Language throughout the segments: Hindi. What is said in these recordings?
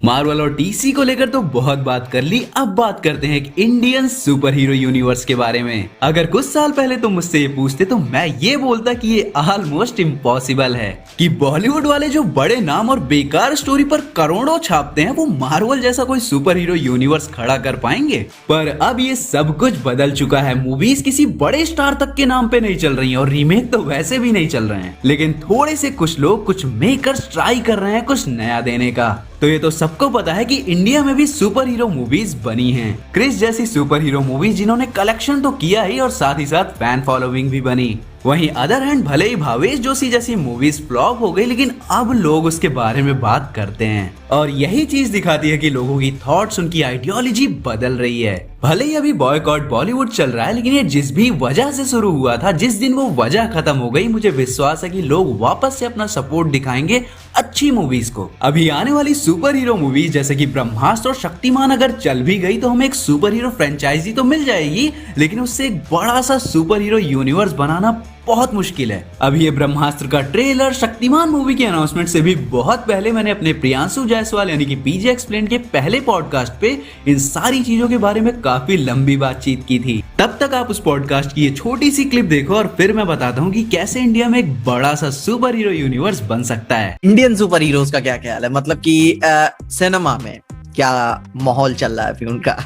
मार्वल और डीसी को लेकर तो बहुत बात कर ली, अब बात करते हैं एक इंडियन सुपर हीरो यूनिवर्स के बारे में। अगर कुछ साल पहले तुम मुझसे ये पूछते तो मैं ये बोलता कि ये ऑलमोस्ट इम्पॉसिबल है कि बॉलीवुड वाले जो बड़े नाम और बेकार स्टोरी पर करोड़ों छापते हैं वो मार्वल जैसा कोई सुपर हीरो यूनिवर्स खड़ा कर पाएंगे। पर अब ये सब कुछ बदल चुका है। मूवीज किसी बड़े स्टार तक के नाम पे नहीं चल रही हैं और रीमेक तो वैसे भी नहीं चल रहे हैं, लेकिन थोड़े से कुछ लोग, कुछ मेकर्स ट्राई कर रहे हैं कुछ नया देने का। तो ये तो सबको पता है कि इंडिया में भी सुपर हीरो मूवीज बनी हैं। क्रिस जैसी सुपर हीरो मूवीज जिन्होंने कलेक्शन तो किया ही और साथ ही साथ फैन फॉलोइंग भी बनी। वहीं अदर हैंड भले ही भावेश जोशी जैसी मूवीज फ्लॉप हो गई, लेकिन अब लोग उसके बारे में बात करते हैं और यही चीज दिखाती है कि लोगों की थॉट्स, उनकी आइडियोलॉजी बदल रही है। भले ही अभी बॉयकॉट बॉलीवुड चल रहा है, लेकिन ये जिस भी वजह से शुरू हुआ था, जिस दिन वो वजह खत्म हो गई, मुझे विश्वास है कि लोग वापस से अपना सपोर्ट दिखाएंगे अच्छी मूवीज को। अभी आने वाली सुपर हीरो मूवीज जैसे कि ब्रह्मास्त्र और शक्तिमान अगर चल भी गई तो हमें एक सुपर हीरो फ्रेंचाइजी तो मिल जाएगी, लेकिन उससे एक बड़ा सा सुपर हीरो यूनिवर्स बनाना बहुत मुश्किल है। अभी ये ब्रह्मास्त्र का ट्रेलर, शक्तिमान मूवी के अनाउंसमेंट से भी बहुत पहले मैंने अपने प्रियांशु जायसवाल यानी कि पीजे एक्सप्लेन के पहले पॉडकास्ट पे इन सारी चीजों के बारे में काफी लंबी बातचीत की थी। तब तक आप उस पॉडकास्ट की ये छोटी सी क्लिप देखो और फिर मैं बताता हूँ कि कैसे इंडिया में एक बड़ा सा सुपर हीरो यूनिवर्स बन सकता है। इंडियन सुपर हीरोज का क्या ख्याल है, मतलब कि सिनेमा में क्या माहौल चल रहा है अभी उनका?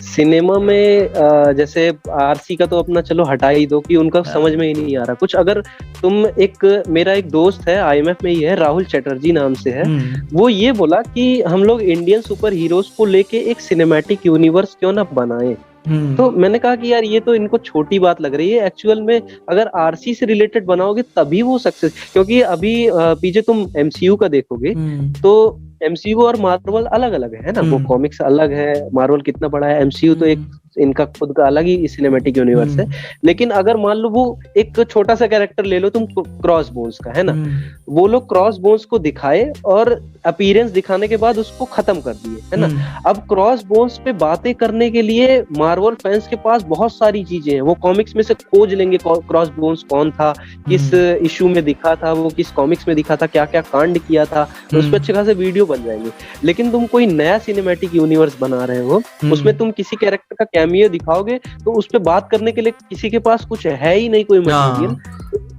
सिनेमा में जैसे आरसी का तो अपना चलो हटा ही दो कि उनका समझ में ही नहीं आ रहा कुछ। अगर तुम मेरा एक दोस्त है आईएमएफ में ही है, राहुल चटर्जी नाम से है, वो ये बोला कि हम लोग इंडियन सुपर हीरोज को लेके एक सिनेमैटिक यूनिवर्स क्यों ना बनाएं। तो मैंने कहा कि यार ये तो इनको छोटी बात लग रही है। एक्चुअल में अगर आरसी से रिलेटेड बनाओगे तभी वो सक्सेस, क्योंकि अभी पीछे तुम एमसीयू का देखोगे तो एमसीयू और मार्वल अलग अलग है ना। वो कॉमिक्स अलग है, मार्वल कितना बड़ा है, एमसीयू तो एक इनका खुद का अलग ही सिनेमैटिक यूनिवर्स है। लेकिन अगर मान लो वो एक छोटा सा कैरेक्टर ले लो तुम, क्रॉस बोन्स का है ना, वो लोग क्रॉस बोन्स को दिखाए और अपीयरेंस दिखाने के बाद उसको खत्म कर दिए है ना। अब क्रॉस बोन्स पे बातें करने के लिए मार्वल फैंस के पास बहुत सारी चीजें हैं। वो कॉमिक्स में से खोज लेंगे क्रॉस बोन्स कौन था, किस इशू में दिखा था, वो किस कॉमिक्स में दिखा था, क्या क्या कांड किया था, तो उस पर अच्छे खासे वीडियो बन जाएंगे। लेकिन तुम कोई नया सिनेमैटिक यूनिवर्स बना रहे हो, उसमें तुम किसी कैरेक्टर का कैमियो दिखाओगे तो उस पे बात करने के लिए किसी के पास कुछ है ही नहीं, कोई मटेरियल,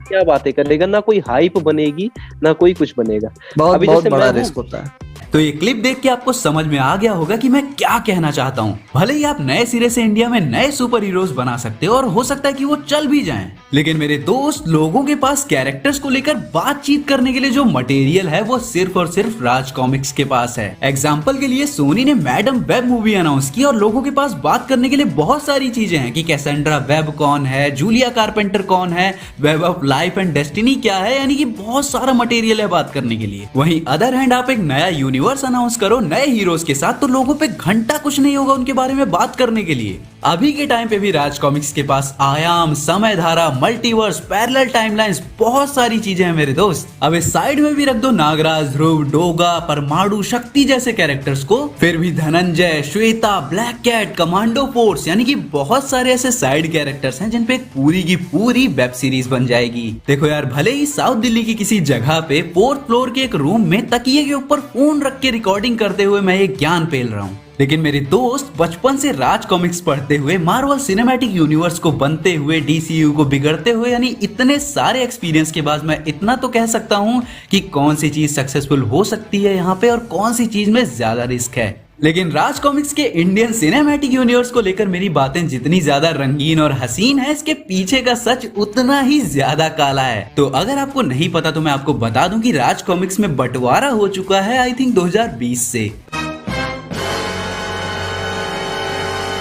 क्या बातें करेगा, ना कोई हाइप बनेगी ना कोई कुछ बनेगा। बहुत बड़ा रिस्क होता है। तो ये क्लिप देख के आपको समझ में आ गया होगा कि मैं क्या कहना चाहता हूँ। भले ही आप नए सिरे से इंडिया में नए सुपर हीरोज बना सकते हो और हो सकता है कि वो चल भी जाएं, लेकिन मेरे दोस्त, लोगों के पास कैरेक्टर्स को लेकर बातचीत करने के लिए जो मटेरियल है वो सिर्फ और सिर्फ राज कॉमिक्स के पास है। एग्जाम्पल के लिए सोनी ने मैडम वेब मूवी अनाउंस की और लोगों के पास बात करने के लिए बहुत सारी चीजें हैं कि कैसेंड्रा वेब कौन है, जूलिया कारपेंटर कौन है, web of life and destiny क्या है, यानी कि बहुत सारा मटेरियल है बात करने के लिए। वहीं अदर हैंड आप एक नया यूनिवर्स अनाउंस करो नए हीरोज के साथ तो लोगों पे घंटा कुछ नहीं होगा उनके बारे में बात करने के लिए। अभी के टाइम पे भी राज कॉमिक्स के पास आयाम, समय धारा, मल्टीवर्स, पैरेलल टाइमलाइंस, बहुत सारी चीजें हैं मेरे दोस्त। अब इस साइड में भी रख दो नागराज, ध्रुव, डोगा, परमाणु, शक्ति जैसे कैरेक्टर्स को, फिर भी Dhananjay, Shweta, black cat, commando force, यानी कि बहुत सारे ऐसे साइड कैरेक्टर्स हैं जिन पे पूरी की पूरी वेब सीरीज बन जाएगी। देखो यार, भले ही साउथ दिल्ली की किसी जगह पे 4th फ्लोर के एक रूम में तकिए के ऊपर फोन रख के रिकॉर्डिंग करते हुए मैं ये ज्ञान पेल रहा हूँ, लेकिन मेरे दोस्त बचपन से राज कॉमिक्स पढ़ते हुए, मार्वल सिनेमैटिक यूनिवर्स को बनते हुए, डीसीयू को बिगड़ते हुए, यानी इतने सारे एक्सपीरियंस के बाद मैं इतना तो कह सकता हूँ कि कौन सी चीज सक्सेसफुल हो सकती है यहाँ पे और कौन सी चीज में ज्यादा रिस्क है। लेकिन राज कॉमिक्स के इंडियन सिनेमैटिक यूनिवर्स को लेकर मेरी बातें जितनी ज्यादा रंगीन और हसीन है, इसके पीछे का सच उतना ही ज्यादा काला है। तो अगर आपको नहीं पता तो मैं आपको बता दूं कि राज कॉमिक्स में बंटवारा हो चुका है आई थिंक 2020 से।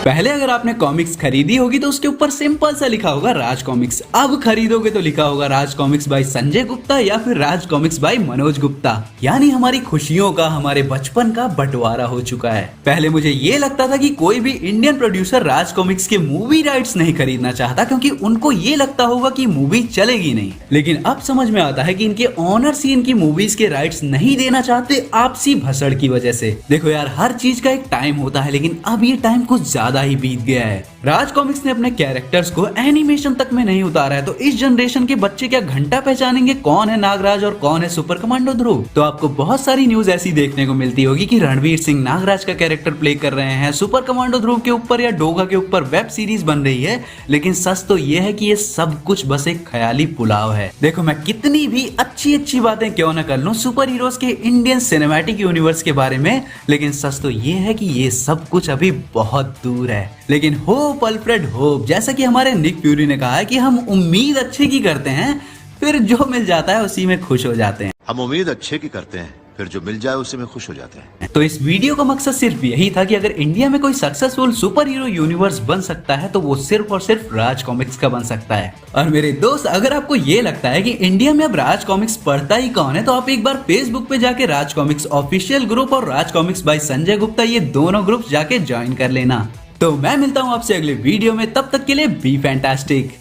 पहले अगर आपने कॉमिक्स खरीदी होगी तो उसके ऊपर सिंपल सा लिखा होगा राज कॉमिक्स। अब खरीदोगे तो लिखा होगा राज कॉमिक्स बाय संजय गुप्ता या फिर राज कॉमिक्स बाय मनोज गुप्ता। यानी हमारी खुशियों का, हमारे बचपन का बंटवारा हो चुका है। पहले मुझे ये लगता था कि कोई भी इंडियन प्रोड्यूसर राज कॉमिक्स के मूवी राइट्स नहीं खरीदना चाहता क्योंकि उनको ये लगता होगा कि मूवी चलेगी नहीं, लेकिन अब समझ में आता है कि इनके ऑनर्स ही इनकी मूवीज के राइट्स नहीं देना चाहते आपसी भसड़ की वजह से। देखो यार, हर चीज का एक टाइम होता है, लेकिन अब ये टाइम कुछ ज्यादा ही बीत गया है। राज कॉमिक्स ने अपने कैरेक्टर्स को एनिमेशन तक में नहीं उतारा है, तो इस जनरेशन के बच्चे क्या घंटा पहचानेंगे कौन है नागराज और कौन है सुपर कमांडो ध्रुव? तो आपको बहुत सारी न्यूज ऐसी देखने को मिलती होगी कि रणवीर सिंह नागराज का कैरेक्टर प्ले कर रहे हैं, सुपर कमांडो ध्रुव के ऊपर या डोगा के ऊपर वेब सीरीज बन रही है, लेकिन सच तो ये है कि ये सब कुछ बस एक ख्याली पुलाव है। देखो मैं कितनी भी अच्छी बातें क्यों न कर लूं सुपर हीरोज के इंडियन सिनेमैटिक यूनिवर्स के बारे में, लेकिन सच तो ये है कि ये सब कुछ अभी बहुत दूर है। लेकिन होप अल्फ्रेड होप, जैसा कि हमारे निक फ्यूरी ने कहा है कि हम उम्मीद अच्छे की करते हैं, फिर जो मिल जाता है उसी में खुश हो जाते हैं। हम उम्मीद अच्छे की करते हैं, फिर जो मिल जाए उसी में खुश हो जाते हैं। तो इस वीडियो का मकसद सिर्फ यही था कि अगर इंडिया में कोई सक्सेसफुल सुपर हीरो यूनिवर्स बन सकता है तो वो सिर्फ और सिर्फ राज कॉमिक्स का बन सकता है। और मेरे दोस्त, अगर आपको ये लगता है कि इंडिया में अब राज कॉमिक्स पढ़ता ही कौन है, तो आप एक बार फेसबुक पे जाके राज कॉमिक्स ऑफिशियल ग्रुप और राज कॉमिक्स बाय संजय गुप्ता, ये दोनों ग्रुप जाके ज्वाइन कर लेना। तो मैं मिलता हूँ आपसे अगले वीडियो में, तब तक के लिए बी फैंटास्टिक।